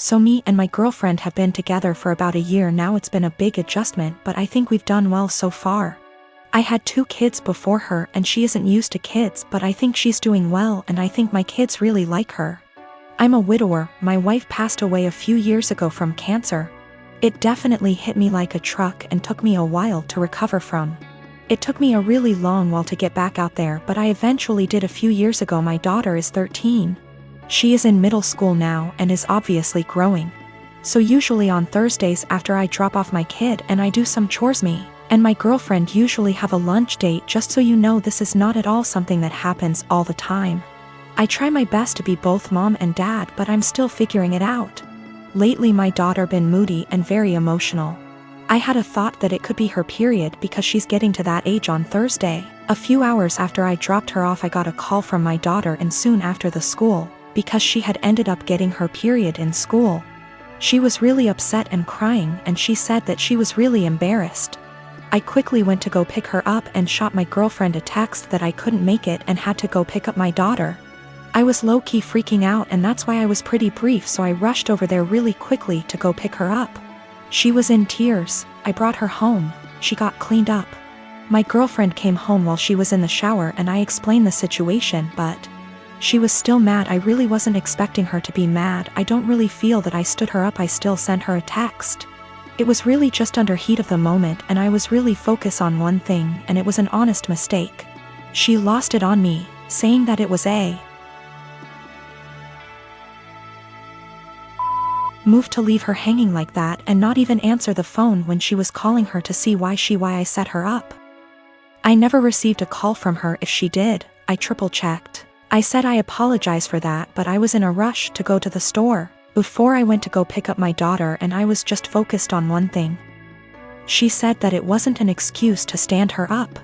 So me and my girlfriend have been together for about a year now. It's been a big adjustment, but I think we've done well so far. I had 2 kids before her and she isn't used to kids, but I think she's doing well and I think my kids really like her. I'm a widower. My wife passed away a few years ago from cancer. It definitely hit me like a truck and took me a while to recover from. It took me a really long while to get back out there, but I eventually did a few years ago. My daughter is 13. She is in middle school now and is obviously growing. So usually on Thursdays after I drop off my kid and I do some chores, me and my girlfriend usually have a lunch date. Just so you know, this is not at all something that happens all the time. I try my best to be both mom and dad, but I'm still figuring it out. Lately my daughter been moody and very emotional. I had a thought that it could be her period because she's getting to that age on Thursday. A few hours after I dropped her off, I got a call from my daughter, and soon after the school, because she had ended up getting her period in school. She was really upset and crying, and she said that she was really embarrassed. I quickly went to go pick her up and shot my girlfriend a text that I couldn't make it and had to go pick up my daughter. I was low-key freaking out, and that's why I was pretty brief, so I rushed over there really quickly to go pick her up. She was in tears. I brought her home. She got cleaned up. My girlfriend came home while she was in the shower and I explained the situation, but she was still mad. I really wasn't expecting her to be mad. I don't really feel that I stood her up. I still sent her a text. It was really just under heat of the moment and I was really focused on one thing, and it was an honest mistake. She lost it on me, saying that it was a move to leave her hanging like that and not even answer the phone when she was calling her to see why I set her up. I never received a call from her. If she did, I triple-checked. I said I apologize for that, but I was in a rush to go to the store before I went to go pick up my daughter and I was just focused on one thing. She said that it wasn't an excuse to stand her up.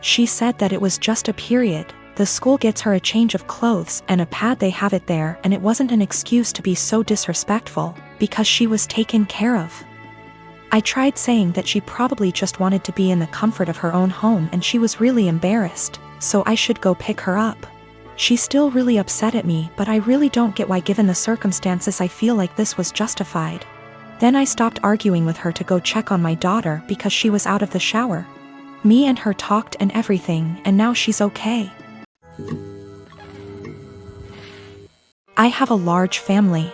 She said that it was just a period. The school gets her a change of clothes and a pad, they have it there, and it wasn't an excuse to be so disrespectful because she was taken care of. I tried saying that she probably just wanted to be in the comfort of her own home and she was really embarrassed, so I should go pick her up. She's still really upset at me, but I really don't get why, given the circumstances. I feel like this was justified. Then I stopped arguing with her to go check on my daughter because she was out of the shower. Me and her talked and everything, and now she's okay. I have a large family.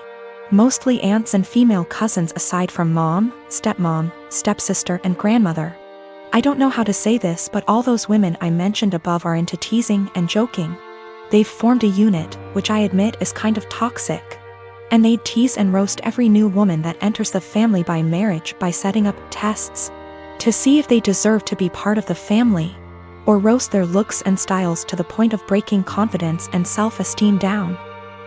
Mostly aunts and female cousins aside from mom, stepmom, stepsister and grandmother. I don't know how to say this, but all those women I mentioned above are into teasing and joking. They've formed a unit, which I admit is kind of toxic. And they tease and roast every new woman that enters the family by marriage by setting up tests to see if they deserve to be part of the family, or roast their looks and styles to the point of breaking confidence and self-esteem down.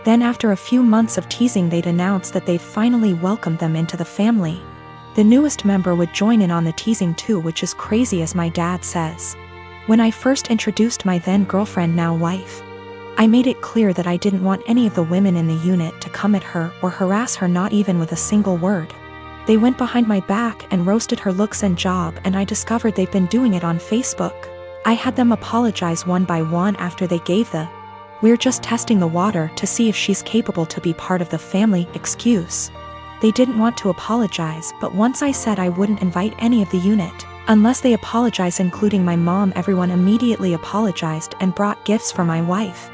Then after a few months of teasing, they'd announce that they've finally welcomed them into the family. The newest member would join in on the teasing too, which is crazy, as my dad says. When I first introduced my then girlfriend, now wife, I made it clear that I didn't want any of the women in the unit to come at her or harass her, not even with a single word. They went behind my back and roasted her looks and job, and I discovered they've been doing it on Facebook. I had them apologize one by one after they gave the "we're just testing the water to see if she's capable to be part of the family" excuse. They didn't want to apologize, but once I said I wouldn't invite any of the unit unless they apologize, including my mom, everyone immediately apologized and brought gifts for my wife.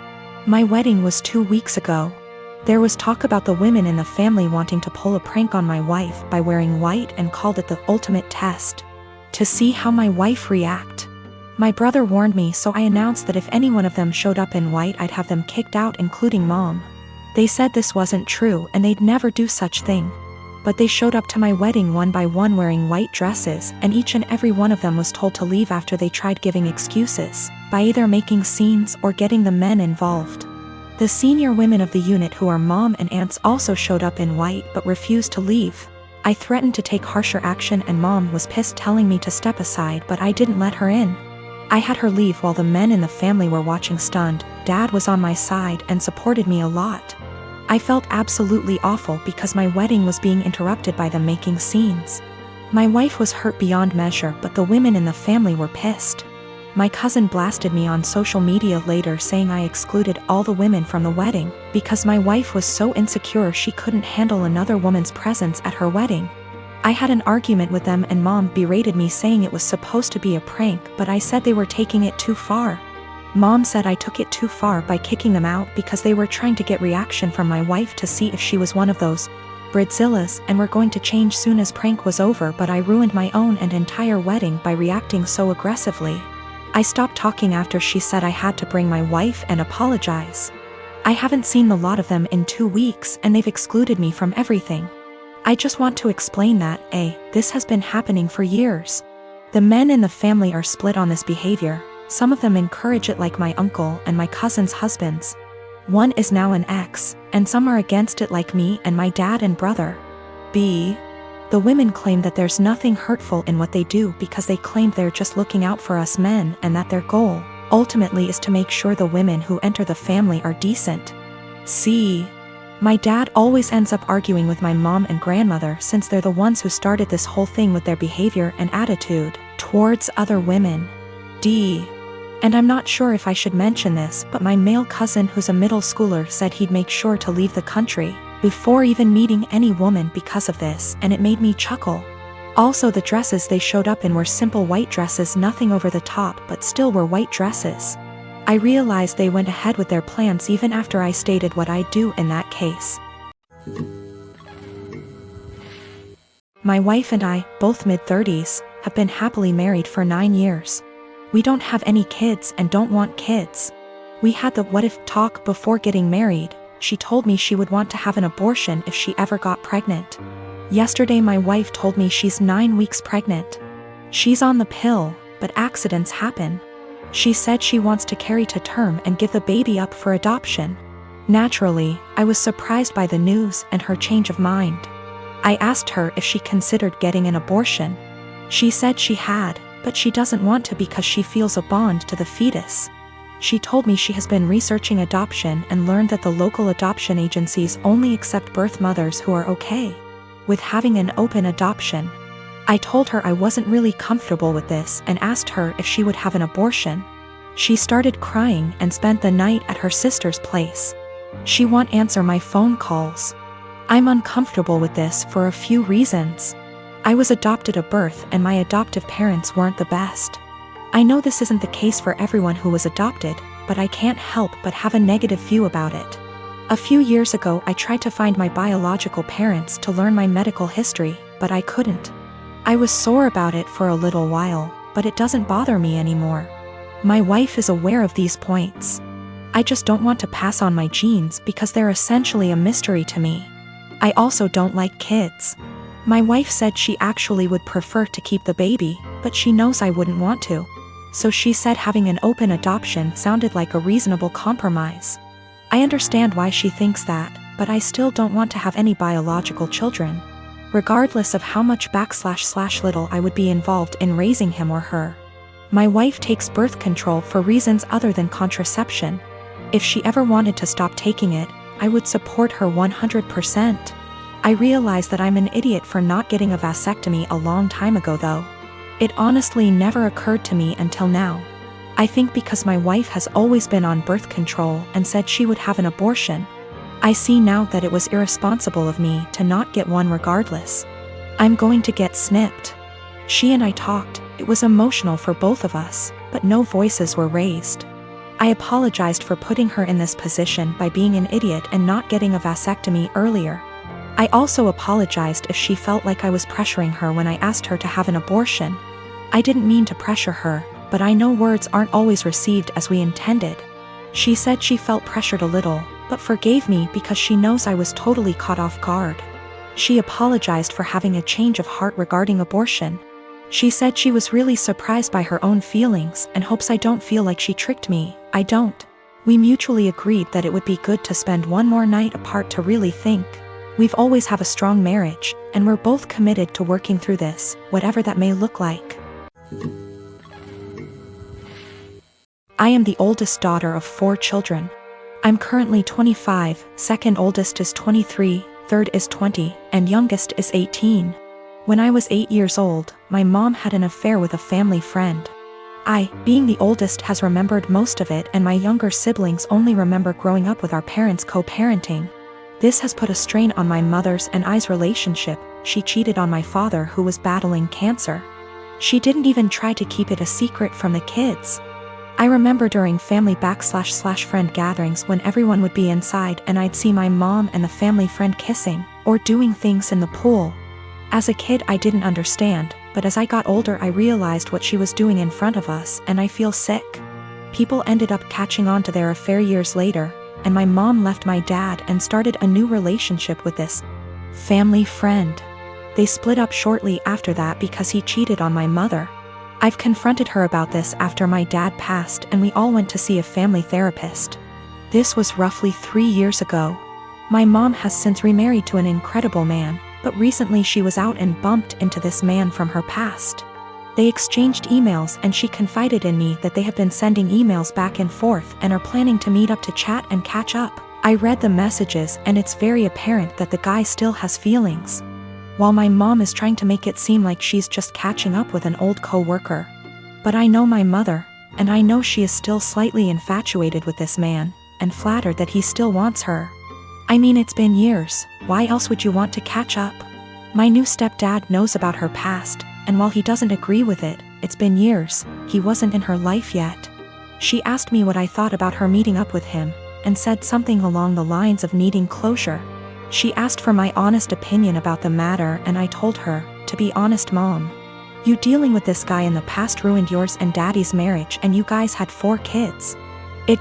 My wedding was 2 weeks ago. There was talk about the women in the family wanting to pull a prank on my wife by wearing white and called it the ultimate test to see how my wife react. My brother warned me, so I announced that if any one of them showed up in white, I'd have them kicked out, including mom. They said this wasn't true and they'd never do such thing. But they showed up to my wedding one by one wearing white dresses, and each and every one of them was told to leave after they tried giving excuses by either making scenes or getting the men involved. The senior women of the unit, who are mom and aunts, also showed up in white but refused to leave. I threatened to take harsher action and mom was pissed, telling me to step aside, but I didn't let her in. I had her leave while the men in the family were watching stunned. Dad was on my side and supported me a lot. I felt absolutely awful because my wedding was being interrupted by them making scenes. My wife was hurt beyond measure, but the women in the family were pissed. My cousin blasted me on social media later saying I excluded all the women from the wedding because my wife was so insecure she couldn't handle another woman's presence at her wedding. I had an argument with them and Mom berated me saying it was supposed to be a prank, but I said they were taking it too far. Mom said I took it too far by kicking them out because they were trying to get reaction from my wife to see if she was one of those Bridzillas and were going to change soon as prank was over, but I ruined my own and entire wedding by reacting so aggressively. I stopped talking after she said I had to bring my wife and apologize. I haven't seen the lot of them in 2 weeks and they've excluded me from everything. I just want to explain that, this has been happening for years. The men in the family are split on this behavior. Some of them encourage it like my uncle and my cousin's husbands. One is now an ex, and some are against it like me and my dad and brother. The women claim that there's nothing hurtful in what they do because they claim they're just looking out for us men and that their goal, ultimately, is to make sure the women who enter the family are decent. My dad always ends up arguing with my mom and grandmother since they're the ones who started this whole thing with their behavior and attitude towards other women. And I'm not sure if I should mention this, but my male cousin who's a middle schooler said he'd make sure to leave the country before even meeting any woman because of this, and it made me chuckle. Also, the dresses they showed up in were simple white dresses, nothing over the top, but still were white dresses. I realized they went ahead with their plans even after I stated what I'd do in that case. My wife and I, both mid-30s, have been happily married for 9 years. We don't have any kids and don't want kids. We had the what if talk before getting married. She told me she would want to have an abortion if she ever got pregnant. Yesterday my wife told me she's 9 weeks pregnant. She's on the pill, but accidents happen. She said she wants to carry to term and give the baby up for adoption. Naturally, I was surprised by the news and her change of mind. I asked her if she considered getting an abortion. She said she had, but she doesn't want to because she feels a bond to the fetus. She told me she has been researching adoption and learned that the local adoption agencies only accept birth mothers who are okay with having an open adoption. I told her I wasn't really comfortable with this and asked her if she would have an abortion. She started crying and spent the night at her sister's place. She won't answer my phone calls. I'm uncomfortable with this for a few reasons. I was adopted at birth and my adoptive parents weren't the best. I know this isn't the case for everyone who was adopted, but I can't help but have a negative view about it. A few years ago I tried to find my biological parents to learn my medical history, but I couldn't. I was sore about it for a little while, but it doesn't bother me anymore. My wife is aware of these points. I just don't want to pass on my genes because they're essentially a mystery to me. I also don't like kids. My wife said she actually would prefer to keep the baby, but she knows I wouldn't want to. So she said having an open adoption sounded like a reasonable compromise. I understand why she thinks that, but I still don't want to have any biological children, regardless of how much / little I would be involved in raising him or her. My wife takes birth control for reasons other than contraception. If she ever wanted to stop taking it, I would support her 100%. I realize that I'm an idiot for not getting a vasectomy a long time ago though. It honestly never occurred to me until now. I think because my wife has always been on birth control and said she would have an abortion, I see now that it was irresponsible of me to not get one regardless. I'm going to get snipped. She and I talked, it was emotional for both of us, but no voices were raised. I apologized for putting her in this position by being an idiot and not getting a vasectomy earlier. I also apologized if she felt like I was pressuring her when I asked her to have an abortion. I didn't mean to pressure her, but I know words aren't always received as we intended. She said she felt pressured a little, but forgave me because she knows I was totally caught off guard. She apologized for having a change of heart regarding abortion. She said she was really surprised by her own feelings and hopes I don't feel like she tricked me. I don't. We mutually agreed that it would be good to spend one more night apart to really think. We've always have a strong marriage, and we're both committed to working through this, whatever that may look like. I am the oldest daughter of 4 children. I'm currently 25, second oldest is 23, third is 20, and youngest is 18. When I was 8 years old, my mom had an affair with a family friend. I, being the oldest, has remembered most of it, and my younger siblings only remember growing up with our parents co-parenting. This has put a strain on my mother's and I's relationship. She cheated on my father, who was battling cancer. She didn't even try to keep it a secret from the kids. I remember during family /friend gatherings when everyone would be inside and I'd see my mom and the family friend kissing, or doing things in the pool. As a kid I didn't understand, but as I got older I realized what she was doing in front of us, and I feel sick. People ended up catching on to their affair years later, and my mom left my dad and started a new relationship with this family friend. They split up shortly after that because he cheated on my mother. I've confronted her about this after my dad passed, and we all went to see a family therapist. This was roughly 3 years ago. My mom has since remarried to an incredible man, but recently she was out and bumped into this man from her past. They exchanged emails and she confided in me that they have been sending emails back and forth and are planning to meet up to chat and catch up. I read the messages and it's very apparent that the guy still has feelings. While my mom is trying to make it seem like she's just catching up with an old co-worker. But I know my mother, and I know she is still slightly infatuated with this man, and flattered that he still wants her. I mean, it's been years, why else would you want to catch up? My new stepdad knows about her past, and while he doesn't agree with it, it's been years, he wasn't in her life yet. She asked me what I thought about her meeting up with him, and said something along the lines of needing closure. She asked for my honest opinion about the matter, and I told her, to be honest Mom, you dealing with this guy in the past ruined yours and Daddy's marriage, and you guys had 4 kids.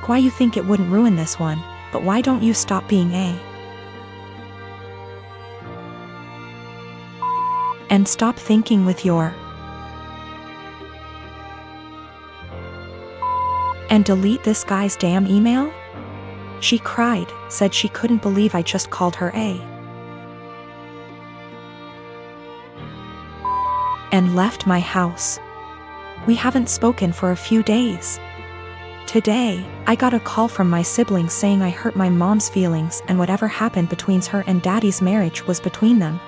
Why you think it wouldn't ruin this one, but why don't you stop being and stop thinking with your and delete this guy's damn email? She cried, said she couldn't believe I just called her and left my house. We haven't spoken for a few days. Today, I got a call from my siblings saying I hurt my mom's feelings and whatever happened between her and Daddy's marriage was between them.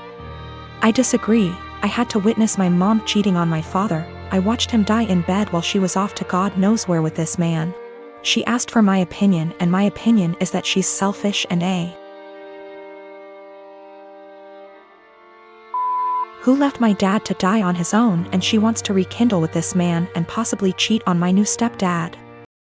I disagree. I had to witness my mom cheating on my father. I watched him die in bed while she was off to God knows where with this man. She asked for my opinion, and my opinion is that she's selfish and who left my dad to die on his own, and she wants to rekindle with this man and possibly cheat on my new stepdad.